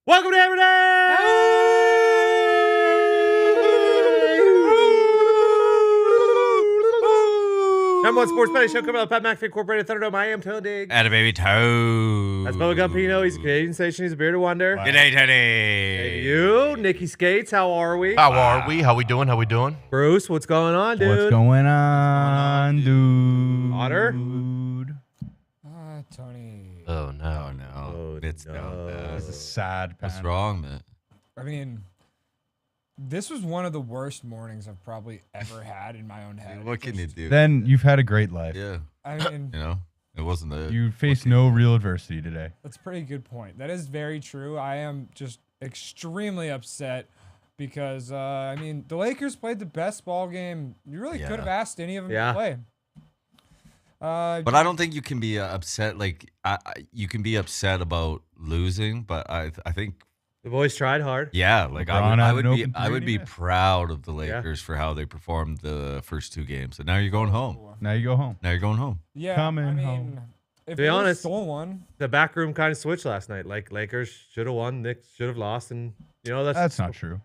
Welcome to Hammer Dahn! Number one sports betting show coming out of Pat McAfee Incorporated Thunderdome. I am Tony Diggs. Atta baby toe. That's Bubba Gumpino. He's a Canadian station. He's a bearded wonder. Wow. G'day, Teddy. Hey, you, Nikki Skates. How are we? How are we? How we doing? How we doing? Bruce, what's going on, dude? What's going on, dude? Otter? Tony. Oh no, Oh, It's no. down bad. This is sad. What's Pan. wrong, man? I mean, this was one of the worst mornings I've probably ever had in my own head. What can you do? Then you've had a great life. Yeah, I mean, you know, it wasn't a. You faced no real adversity today. that's a pretty good point. That is very true. I am just extremely upset because, I mean, the Lakers played the best ball game. You really Yeah. could have asked any of them Yeah. to play. But I don't think you can be upset. Like you can be upset about losing, but I think The boys tried hard. yeah, like LeBron I had would an be open I would be three, yeah. proud of the Yeah. Lakers for how they performed the first two games. And now you're going home. Now you go home. Now you're going home. Yeah, Coming I mean, home. if To be they honest- stole one, The back room kind of switched last night. Like, Lakers should have won. Knicks should have lost. And, you know, That's not true.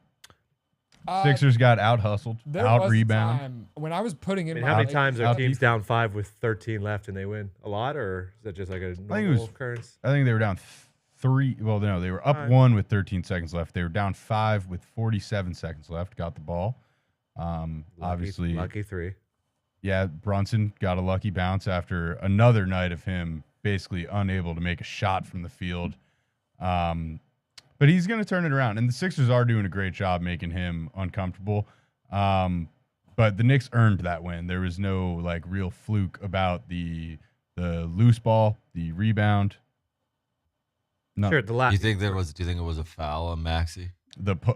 uh, Sixers got out hustled, there out was a rebound. time when I was putting I in mean, my how many Lakers- times are out teams deep. down 5 with 13 left and they win? A lot, or is that just like a it normal was- occurrence? I think they were down 3. Well, no, they were up Five. 1 with 13 seconds left. They were down 5 with 47 seconds left. Got the ball. Obviously, Lucky 3. yeah, Brunson got a lucky bounce after another night of him basically unable to make a shot from the field. But he's going to turn it around. And the Sixers are doing a great job making him uncomfortable. But the Knicks earned that win. There was no like real fluke about the loose ball, the rebound. No, Sure, the last. Do you think it was a foul on Maxey?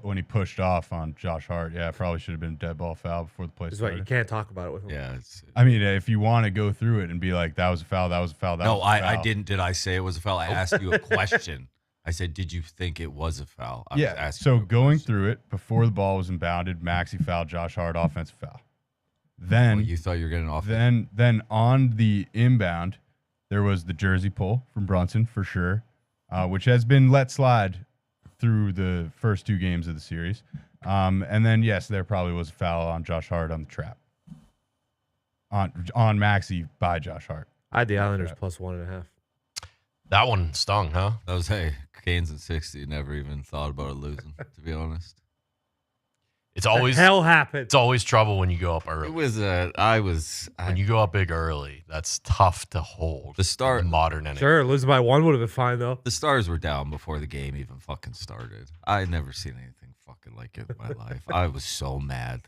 when he pushed off on Josh Hart. Yeah, it probably should have been a dead ball foul before the play Is what you started. can't talk about it with him. Yeah. It's, I mean, if you want to go through it and be like, that was a foul, that was a foul, that no, was a foul. I didn't. Did I say it was a foul? I asked you a question. I said, did you think it was a foul? I was Yeah, asking so you a going question. through it, before the ball was inbounded, Maxey fouled Josh Hart, offensive foul. Oh, Then, you thought you were getting off. then on the inbound, there was the jersey pull from Brunson for sure, which has been let slide through the first 2 games of the series. And then, yes, there probably was a foul on Josh Hart on the trap. On Maxey by Josh Hart. I had the Islanders plus 1.5. That one stung, huh? That was, hey, Canes in 60. Never even thought about it losing, to be honest. It's always the hell happened. it's always trouble when you go up early. It was, When you go up big early, that's tough to hold. The start- in modern NBA. Sure, losing by 1 would have been fine, though. the Stars were down before the game even fucking started. I had never seen anything fucking like it in my life. I was so mad.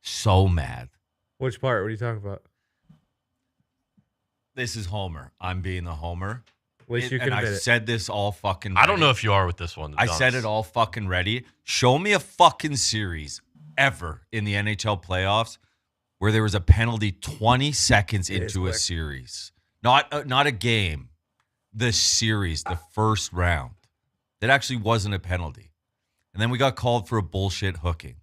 So mad. Which part? What are you talking about? This is Homer. I'm being the Homer. At least you can and admit I it. said this all fucking I don't know ready. if you are with this one. to be I said honest. it all fucking ready. Show me a fucking series ever in the NHL playoffs where there was a penalty 20 seconds It is into a quick. series. Not a game. The series, the first round. That actually wasn't a penalty. And then we got called for a bullshit hooking.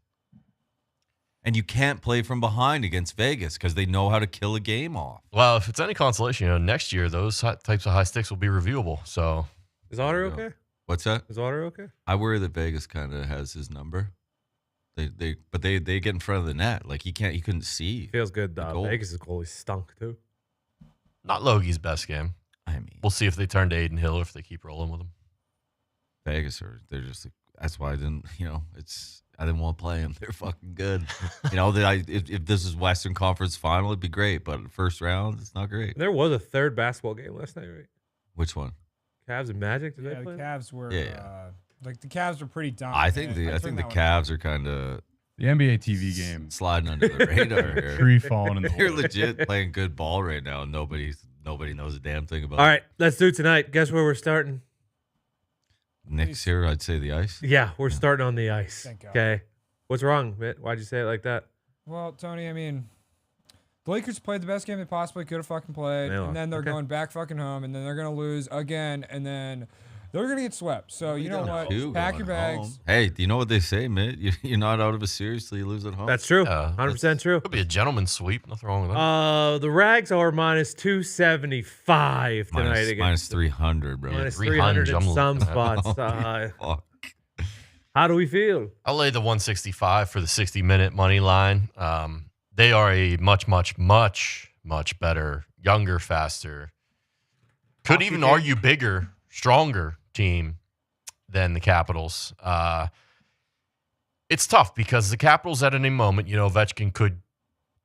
And you can't play from behind against Vegas because they know how to kill a game off. Well, if it's any consolation, next year those types of high sticks will be reviewable. So Is Otter There you go. okay? What's that? Is Otter okay? I worry that Vegas kind of has his number. They get in front of the net. Like he couldn't see. Feels good. The goal. Vegas' goalie stunk, too. not Logie's best game. I mean, We'll see if they turn to Aiden Hill or if they keep rolling with him. Vegas they're just like, that's why I didn't, I didn't want to play them. They're fucking good. If this is Western Conference Final, it'd be great. But first round, it's not great. There was a third basketball game last night, right? Which one? Cavs and Magic. Did yeah, they the play? Cavs were Yeah. the Cavs were pretty dominant. I think the Cavs are kind of The NBA TV game, sliding under the radar here. tree falling in the They're water. legit playing good ball right now. And nobody knows a damn thing about All it. right, let's do tonight. Guess where we're starting? Knicks here, I'd say the ice. Yeah, we're starting on the ice. Thank God. Okay. What's wrong, Mitt? Why'd you say it like that? Well, Tony, I mean, the Lakers played the best game they possibly could have fucking played, They lost. and then they're Okay. going back fucking home, and then they're gonna lose again, and then they're gonna get swept. So you know what? Two Pack going your bags. home. Hey, do you know what they say, Mitt? You're not out of a series till you lose at home. That's true. Yeah, 100% true. Could be a gentleman's sweep. Nothing wrong with that. The Rags are minus 275 tonight minus, against minus 300, bro. minus 300, 300 in I'm some looking at. spots. Fuck. How do we feel? I'll lay the 165 for the 60-minute money line. They are a much, much, much, much better, younger, faster, could Hockey even team. argue bigger, stronger team than the Capitals. It's tough because the Capitals at any moment, Ovechkin could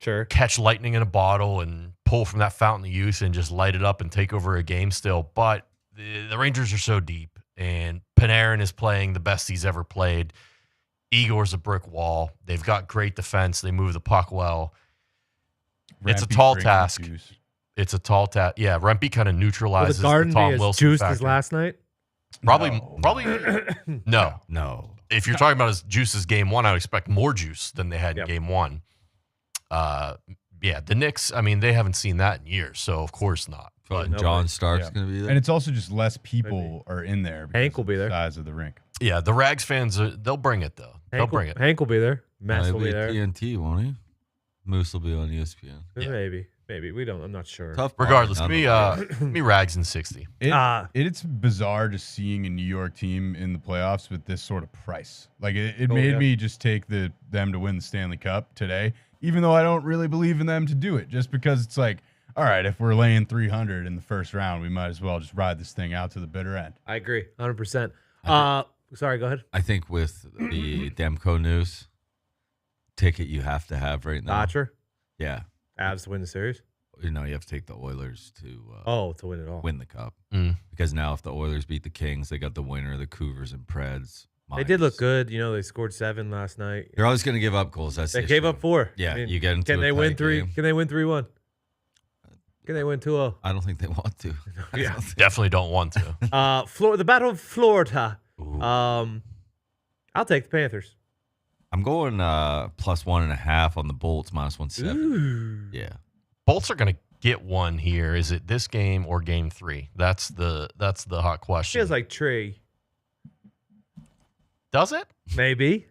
Sure. catch lightning in a bottle and pull from that fountain of youth and just light it up and take over a game still. But the Rangers are so deep, and Panarin is playing the best he's ever played. Igor's a brick wall. They've got great defense. They move the puck well. It's a Rampy tall drinking task. juice. It's a tall task. Yeah, Rempe kind of Will neutralizes the the Garden Tom be as Wilson juiced factor. as last night? Probably No. no. No. If you're talking about as juice as game one, I would expect more juice than they had Yep. in game one. Yeah, the Knicks, I mean, they haven't seen that in years, so of course not. But no John way. Stark's Yeah. going to be there. And it's also just less people are in there. because Hank will of be the there. Size of the rink. yeah, the Rags fans, they'll bring it, though. They'll bring it. Hank will be there. Mess He'll will be be at there. TNT, won't he? Moose will be on ESPN. Yeah. Maybe we don't. I'm not sure. Tough. Regardless, part, give me Rags in 60. It's bizarre just seeing a New York team in the playoffs with this sort of price. Like it Oh, made yeah. me just take them to win the Stanley Cup today, even though I don't really believe in them to do it. Just because it's like, all right, if we're laying 300 in the first round, we might as well just ride this thing out to the bitter end. I agree, 100%. Sorry, go ahead. I think with the Demko news, ticket you have to have right now. Botcher, Yeah. Avs to win the series. You have to take the Oilers to To win it all. win the cup. Mm. Because now if the Oilers beat the Kings, they got the winner, the Cougars and Preds. They did look Miners. good. They scored 7 last night. You're always going to give up goals. That's They the gave issue. up 4. Yeah, you get into Can a they win tight 3? game. Can they win 3-1? Can they win 2-0? I don't think they want to. Yeah. Definitely don't want to. The Battle of Florida. Ooh. I'll take the Panthers. I'm going plus 1.5 on the Bolts, minus 170. Ooh. Yeah. Bolts are going to get one here. Is it this game or game 3? That's the hot question. Feels like Tree. Does it? Maybe.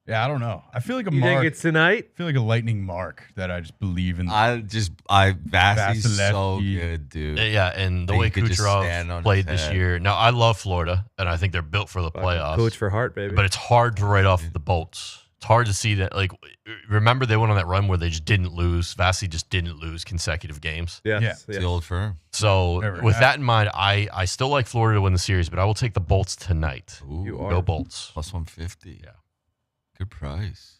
Yeah, I don't know. I feel like a You mark. think it's tonight? I feel like a lightning mark that I just believe in. Vassie's so Vasilevsky. good, dude. Yeah, and the He way could just stand on Kucherov played his this head. year. Now, I love Florida, and I think they're built for the playoffs. Coach for heart, baby. But it's hard to write off the Bolts. It's hard to see that. Like, remember they went on that run where they just didn't lose. Vasi just didn't lose consecutive games. yes, Yeah. yes. It's the old firm. So Never with happened. that in mind, I still like Florida to win the series, but I will take the Bolts tonight. Ooh, You are. Go Bolts. plus 150. Yeah. Good price.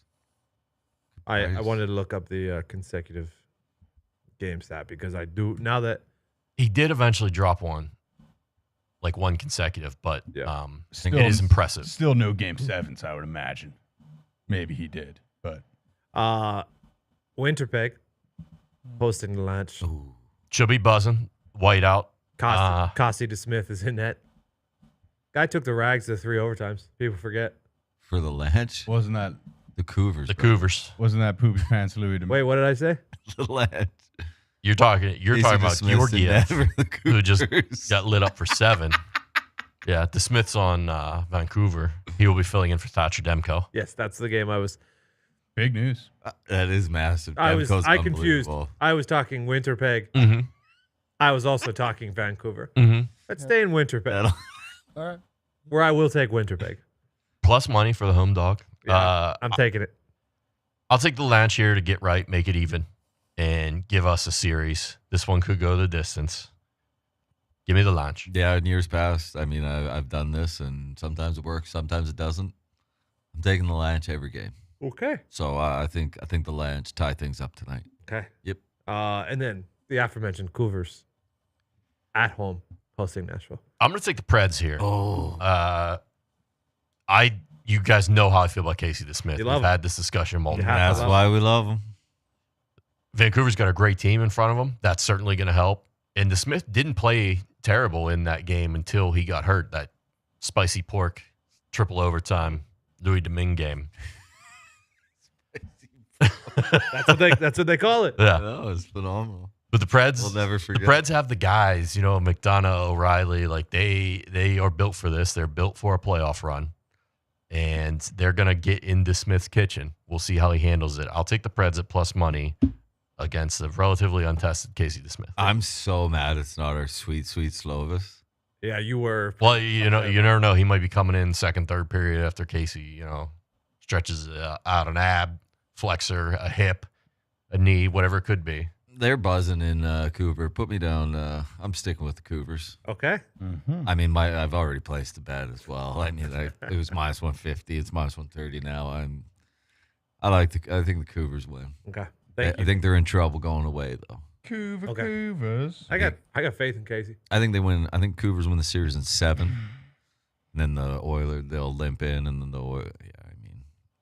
I Nice. wanted to look up the consecutive game stat because I do now that He did eventually drop one consecutive, but Yeah. it is impressive. Still no game 7s, I would imagine. Maybe he did, but Winterpeg posting the lunch. Ooh. Should be buzzing. White out. Costi to Smith is in net. Guy took the Rags to 3 overtimes. People forget. For the Ledge, wasn't that the Cougars. The bro. Cougars. Poopy Pants Louis? Wait, what did I say? The Ledge. You're talking about Smith's in Georgiev, net for the who just Cougars. got lit up for 7. Yeah, the Smiths on Vancouver. He will be filling in for Thatcher Demko. Yes, that's the game I was. Big news. That is massive. I Demko's confused. unbelievable. I was talking Winterpeg. Mm-hmm. I was also talking Vancouver. Mm-hmm. Let's stay in Winterpeg, That'll- All right. where I will take Winterpeg. Plus money for the home dog. Yeah, I'm taking it. I'll take the Lanch here to get right, make it even, and give us a series. This one could go the distance. Give me the Lanch. Yeah, in years past, I mean, I've done this, and sometimes it works, sometimes it doesn't. I'm taking the Lanch every game. Okay. So I think the Lanch tie things up tonight. Okay. Yep. And then the aforementioned Cougars at home hosting Nashville. I'm going to take the Preds here. Oh, You guys know how I feel about Casey DeSmith. You We've love him. had this discussion multiple You have times. to that's why we love them. Vancouver's got a great team in front of them. That's certainly going to help. And DeSmith didn't play terrible in that game until he got hurt. That spicy pork triple overtime Louis Domingue game. That's what they call it. Yeah. No, it's phenomenal. But the Preds, We'll never the forget. Preds have the guys, McDonough, O'Reilly, like they are built for this. They're built for a playoff run. And they're going to get into Smith's kitchen. We'll see how he handles it. I'll take the Preds at plus money against the relatively untested Casey DeSmith. I'm so mad it's not our sweet, sweet Slovis. Yeah, you were. Well, you never know. He might be coming in second, third period after Casey, stretches out an ab, flexor, a hip, a knee, whatever it could be. They're buzzing in Cooper. Put me down. I'm sticking with the Cougars. Okay. I mean, I've already placed the bet as well. I mean, it was minus 150. It's minus 130 now. I think the Cougars win. Okay. Thank you. I think they're in trouble going away though. Okay. Cougars. I got faith in Casey. I think they win. I think Cougars win the series in 7. And then the Oilers, they'll limp in, and then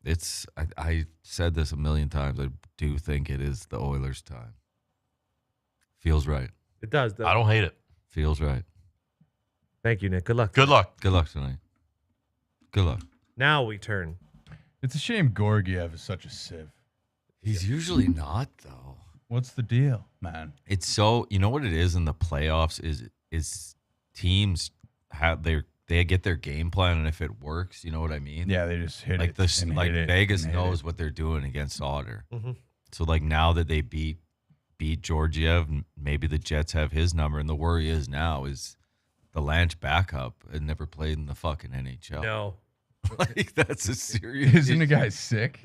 it's. I said this a million times. I do think it is the Oilers' time. Feels right. It does, though. I don't hate it. Feels right. Thank you, Nick. Good luck. Good luck. Good luck tonight. Good luck. Now we turn. It's a shame Gorgiev is such a sieve. He's usually not though. What's the deal, man? It's so, you know what it is in the playoffs is teams have they get their game plan, and if it works, you know what I mean? Yeah, they just hit Like it. this, and like hit it Vegas and hit knows it. what they're doing against Otter. Mm-hmm. So like now that they beat Georgiev, maybe the Jets have his number, and the worry is now is the Lange backup had never played in the fucking NHL. No. Like that's a serious. Isn't a guy sick?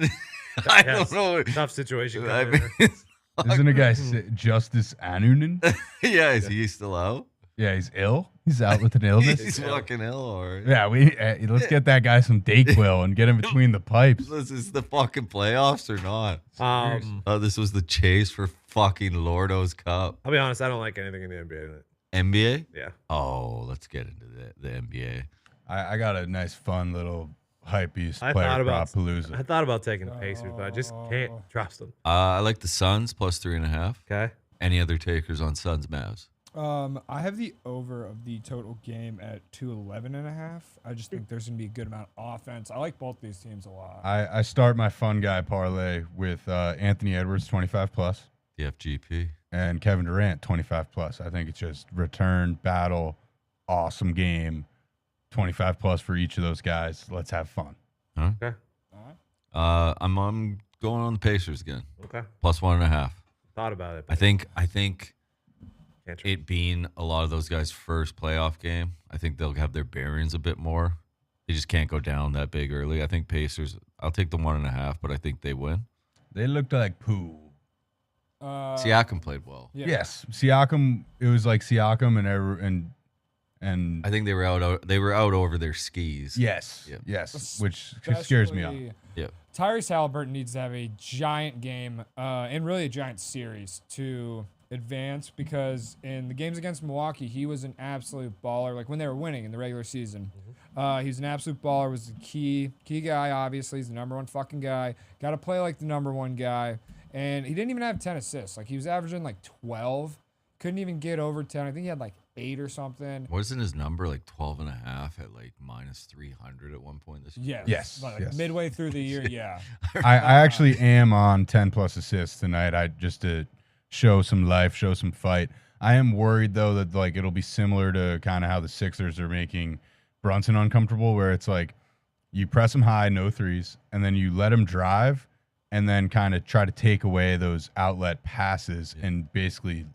I Yes. don't know. Tough situation. I coming mean, in. Isn't a guy sick? Justice Anunen? yeah, is he still out? Yeah, he's ill. He's out with an illness. He's fucking ill, or Yeah, let's get that guy some Dayquil and get him between the pipes. this is the fucking playoffs or not? I'll This was the chase for fucking Lordo's Cup. be honest. I don't like anything in the NBA tonight. NBA? Yeah. Oh, let's get into the NBA. I got a nice, fun little hype beast I player thought prop about. I palooza. thought about taking the Pacers, but I just can't trust them. I like the Suns plus 3.5. Okay. Any other takers on Suns Mavs? I have the over of the total game at 211.5. I just think there's gonna be a good amount of offense. I like both these teams a lot. I start my fun guy parlay with Anthony Edwards 25 plus The FGP. and Kevin Durant 25 plus. I think it's just return battle, awesome game, 25 plus for each of those guys. Let's have fun. Okay. All right. I'm going on the Pacers again. Okay. Plus 1.5. Thought about it. I think Can't trust. it being a lot of those guys' first playoff game, I think they'll have their bearings a bit more. They just can't go down that big early. I think Pacers, I'll take the 1.5, but I think they win. They looked like poo. Siakam played well. Yeah. Yes, Siakam. It was like Siakam and I think they were out over their skis. yes, Yep. yes, which scares me off. Especially Yep. Tyrese Halliburton needs to have a giant game and really a giant series to advance, because in the games against Milwaukee, he was an absolute baller. Like when they were winning in the regular season, he was an absolute baller. Was the key guy. Obviously, he's the number one fucking guy. Got to play like the number one guy. And he didn't even have 10 assists. Like he was averaging like 12. Couldn't even get over 10. I think he had like 8 or something. Wasn't his number like 12.5 at like minus 300 at one point this year? Yes, Like yes. midway through the year, yeah. I actually am on 10 plus assists tonight. I just to show some life, show some fight. I am worried though that like it'll be similar to kind of how the Sixers are making Brunson uncomfortable, where it's like you press him high, no threes, and then you let him drive, and then kind of try to take away those outlet passes and basically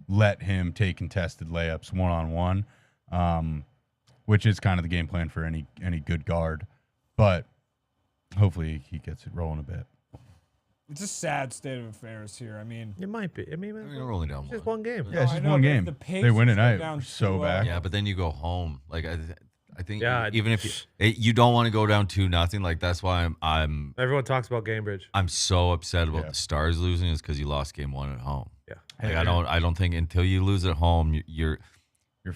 let him take contested layups one-on-one, which is kind of the game plan for any good guard. But hopefully he gets it rolling a bit. It's a sad state of affairs here. I mean, It might be. I mean, They're only down it's just one. one game. Yeah, it's I just know, one but if game. the They win Pacers go tonight. down So 2-0, back. Yeah, but then you go home. Like I think Yeah, even if you don't want to go down 2-0, like that's why I'm Everyone talks about Gamebridge. I'm so upset about Yeah. the Stars losing is because you lost game 1 at home. Yeah. Like I don't think until you lose at home you're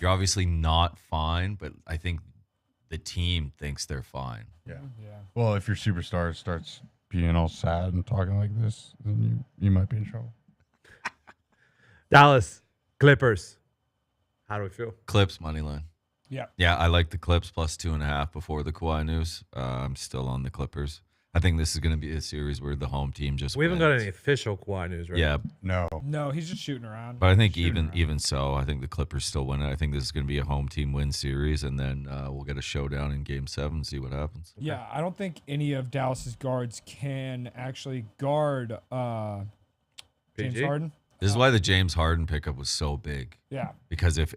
obviously not fine, but I think the team thinks they're fine. Yeah. Yeah. Well, if your superstar starts being all sad and talking like this, then you might be in trouble. Dallas Clippers. How do we feel? Clips money line. Yeah. Yeah, I like the Clips plus 2.5 before the Kawhi news. I'm still on the Clippers. I think this is going to be a series where the home team just We haven't got wins. any official Kawhi news, right? Yeah, No. No, he's just shooting around. but I think Shooting around. even so, I think the Clippers still win it. I think this is going to be a home team win series, and then we'll get a showdown in Game 7. See what happens. Yeah, I don't think any of Dallas's guards can actually guard James PG? Harden. This is why the James Harden pickup was so big, Yeah. because if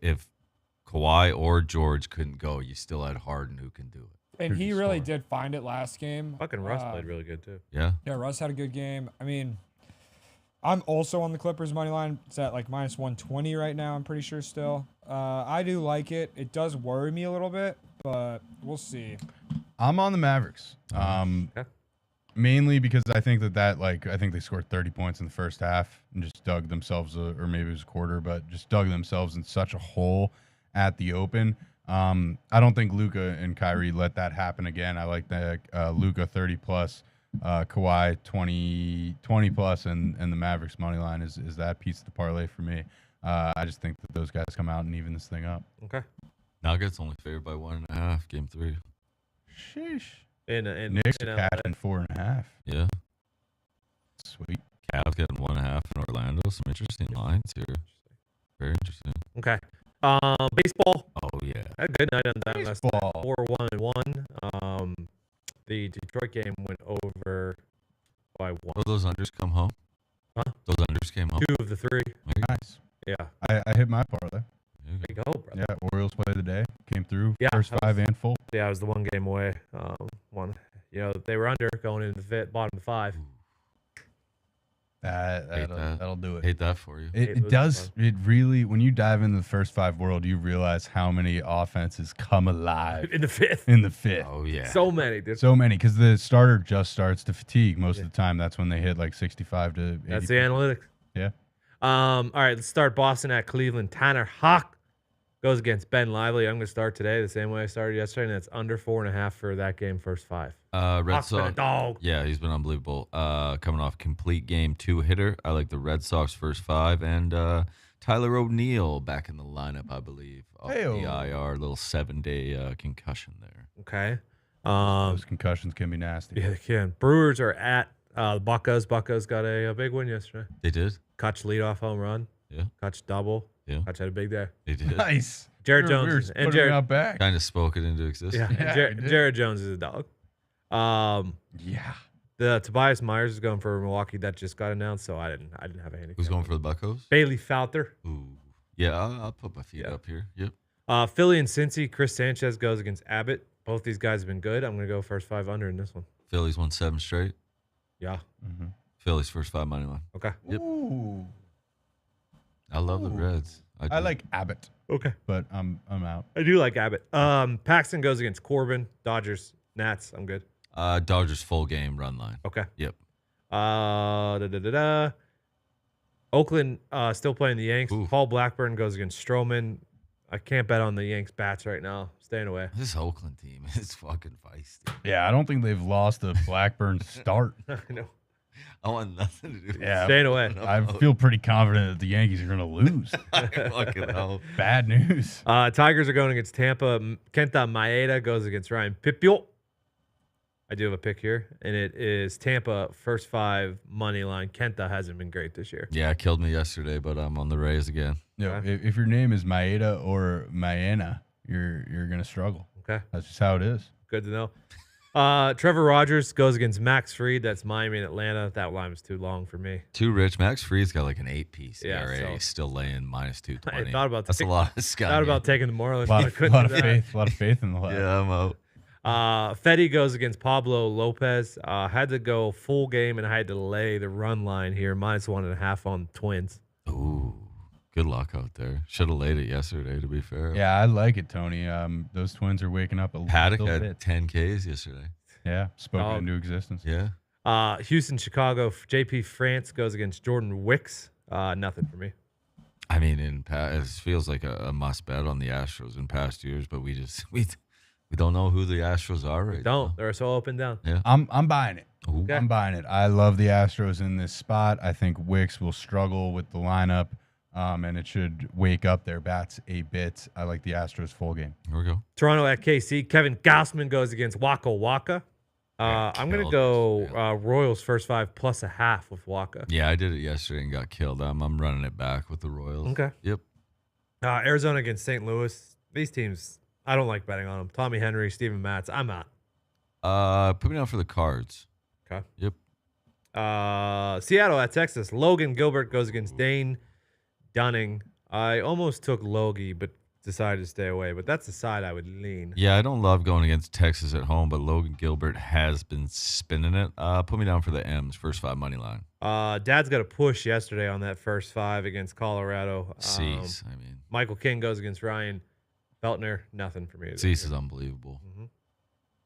Kawhi or George couldn't go, you still had Harden who can do it. And Here's he the really story. did find it last game. Fucking Russ played really good too. Yeah. Yeah, Russ had a good game. I mean, I'm also on the Clippers money line. It's at like minus 120 right now. I'm pretty sure still. I do like it. It does worry me a little bit, but we'll see. I'm on the Mavericks. Okay. Mainly because I think I think they scored 30 points in the first half and just dug themselves, or maybe it was a quarter, but just dug themselves in such a hole at the open. I don't think Luka and Kyrie let that happen again. I like that Luka 30 plus, Kawhi 20 plus, and the Mavericks money line is that piece of the parlay for me. I just think that those guys come out and even this thing up. Okay. Nuggets only favored by 1.5, game 3. Sheesh. In Knicks in are LA. catching 4.5. Yeah. Sweet. Cavs getting 1.5 in Orlando. Some interesting lines here. Very interesting. Okay. Baseball. Oh, yeah. Had a good night on that last night. Baseball. 4-1-1. The Detroit game went over by one. Oh, those unders come home? Huh? Those unders came home? 2 of the 3. Nice. Yeah. I hit my parlay. There you There go. you go, brother. Yeah, Orioles play of the day. Came through. Yeah, First that 5 and full. Yeah, I was the 1 game away. One. They were under going into the bottom 5. That'll do it. Hate that for you. It It was does. It really, when you dive into the first 5 world, you realize how many offenses come alive In the 5th. in the 5th. Oh, yeah. So many, dude. So many, because the starter just starts to fatigue most of the time. That's when they hit like 65 to 80. That's the analytics. Yeah. All right, let's start Boston at Cleveland. Tanner Hawk goes against Ben Lively. I'm going to start today the same way I started yesterday, and that's under 4.5 for that game, first 5. Red Hawk's been a Sox. dog. Yeah, he's been unbelievable. Coming off complete game 2 hitter. I like the Red Sox first 5. And Tyler O'Neill back in the lineup, I believe. Off the Hey-o. IR, little 7-day concussion there. Okay. Those concussions can be nasty. Yeah, they can. Brewers are at the Buccos. Buccos got a big win yesterday. They did? Kutch leadoff home run. Yeah. Kutch double. Yeah. Kutch had a big day. They did. Nice. Jared We were Jones putting and it Jared. out back. Kind of spoke it into existence. Yeah, Yeah, we did. Jared Jones is a dog. Yeah. The Tobias Myers is going for Milwaukee. That just got announced, so I didn't have a handicap. Who's going for the Buccos? Bailey Falter. Ooh. Yeah, I'll put my feet Yeah. up here. Yep. Philly and Cincy. Chris Sanchez goes against Abbott. Both these guys have been good. I'm gonna go first 5 under in this one. Phillies won 7 straight. Yeah. Mm-hmm. Phillies first 5 money line. Okay. Yep. Ooh. I love the Ooh. Reds. I do. like Abbott, Okay. but I'm out. I do like Abbott. Paxton goes against Corbin. Dodgers. Nats. I'm good. Dodgers full game run line. Okay. Yep. Oakland still playing the Yanks. Ooh. Paul Blackburn goes against Stroman. I can't bet on the Yanks bats right now. Staying away. This Oakland team is fucking feisty. Yeah, I don't think they've lost a Blackburn start. I know. I want nothing to do with Yeah. Staying away. I feel pretty confident that the Yankees are going to lose. fucking hell. Bad news. Tigers are going against Tampa. Kenta Maeda goes against Ryan Pipiol. I do have a pick here, and it is Tampa first 5 money line. Kenta hasn't been great this year. Yeah, it killed me yesterday, but I'm on the Rays again. If your name is Maeda or Maena, you're going to struggle. Okay, That's just how it is. good to know. Trevor Rogers goes against Max Fried. That's Miami and Atlanta. That line was too long for me. Too rich. Max Fried's got like an 8-piece Yeah, ERA. so- He's still laying minus 220. I thought about That's a taking- lot of sky. Thought about taking the Marlins, A but I lot, couldn't lot do of that. faith. A lot of faith in the lab. Yeah, I'm out. Fetty goes against Pablo Lopez. Had to go full game, and I had to lay the run line here, minus 1.5 on the Twins. Ooh, good luck out there. Should have laid it yesterday, to be fair. Yeah, I like it, Tony. Those Twins are waking up a Paddock little had bit. 10 Ks yesterday. Yeah, spoken Oh. into existence. Yeah. Houston, Chicago. JP France goes against Jordan Wicks. Nothing for me. I mean, it feels like a must bet on the Astros in past years, but we don't know who the Astros are right Don't. now. They're so up and down. Yeah. I'm buying it. Ooh. Okay. I'm buying it. I love the Astros in this spot. I think Wicks will struggle with the lineup, and it should wake up their bats a bit. I like the Astros full game. Here we go. Toronto at KC. Kevin Gausman goes against Waka Waka. Yeah, I'm going to killed go yesterday. Royals first 5 plus a half with Waka. Yeah, I did it yesterday and got killed. I'm running it back with the Royals. Okay. Yep. Arizona against St. Louis. These teams, I don't like betting on them. Tommy Henry, Steven Matz. I'm out. Put me down for the Cards. Okay. Yep. Seattle at Texas. Logan Gilbert goes against Dane Dunning. I almost took Logie, but decided to stay away. But that's the side I would lean. Yeah, I don't love going against Texas at home, but Logan Gilbert has been spinning it. Put me down for the M's, first 5 money line. Dad's got a push yesterday on that first 5 against Colorado. Cease, I mean. Michael King goes against Ryan Feltner. Nothing for me. Cease is unbelievable. Mm-hmm.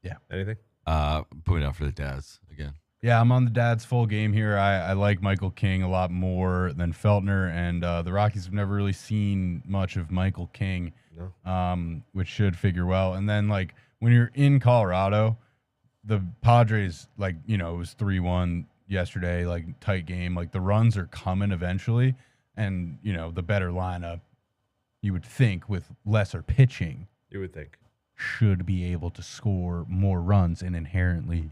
Yeah. Anything? Put me down for the Dads again. Yeah, I'm on the Dad's full game here. I like Michael King a lot more than Feltner, and the Rockies have never really seen much of Michael King, which should figure well. And then, like, when you're in Colorado, the Padres, like, it was 3-1 yesterday, like, tight game. Like, the runs are coming eventually, and, the better lineup, you would think, with lesser pitching, You would think. should be able to score more runs and inherently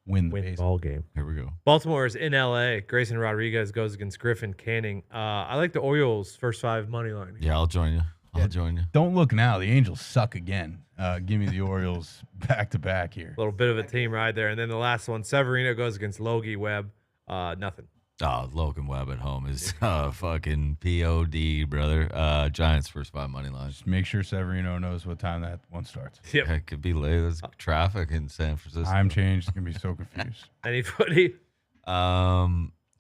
win the Win base. ball game. Here we go. Baltimore is in LA. Grayson Rodriguez goes against Griffin Canning. I like the Orioles first 5 money line. Yeah, I'll join you. I'll join you. Don't look now. The Angels suck again. Give me the Orioles back to back here. A little bit of a team ride there. And then the last one, Severino goes against Logie Webb. Nothing. Oh, Logan Webb at home is fucking POD, brother. Giants first 5 money line. Just make sure Severino knows what time that one starts. Yep. It could be late. There's traffic in San Francisco. Time change. It's gonna be so confused. Any footy?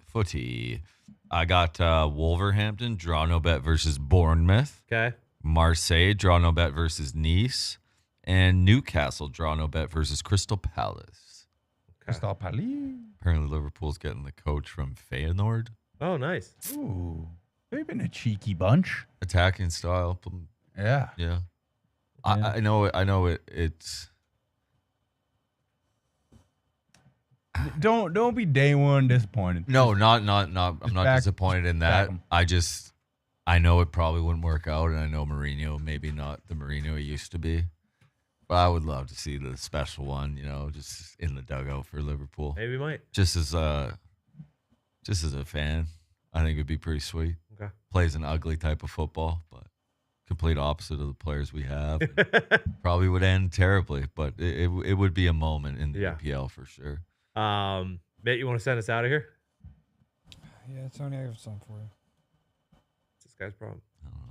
Footy. I got Wolverhampton, draw no bet versus Bournemouth. Okay. Marseille, draw no bet versus Nice. And Newcastle, draw no bet versus Crystal Palace. Crystal Palace. Apparently Liverpool's getting the coach from Feyenoord. Oh, nice. Ooh, they've been a cheeky bunch. Attacking style. Yeah. Yeah. Yeah. I know it's Don't be day one disappointed. no, not I'm not back- disappointed in back that. 'em. I know it probably wouldn't work out, and I know Mourinho maybe not the Mourinho he used to be. But I would love to see the special one, just in the dugout for Liverpool. Maybe might. Just as a fan, I think it'd be pretty sweet. Okay. Plays an ugly type of football, but complete opposite of the players we have. Probably would end terribly, but it would be a moment in the Yeah. EPL for sure. Mate, you want to send us out of here? Yeah, Tony, I have something for you. What's this guy's problem?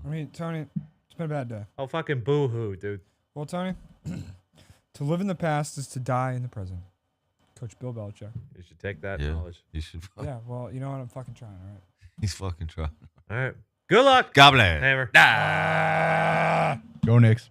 I mean, Tony, it's been a bad day. Oh, fucking boo-hoo, dude. Well, Tony, to live in the past is to die in the present. Coach Bill Belichick. You should take that Yeah, knowledge. you should. Yeah, well, you know what? I'm fucking trying, all right? He's fucking trying. All right. Good luck, God bless. Hammer. Go Knicks.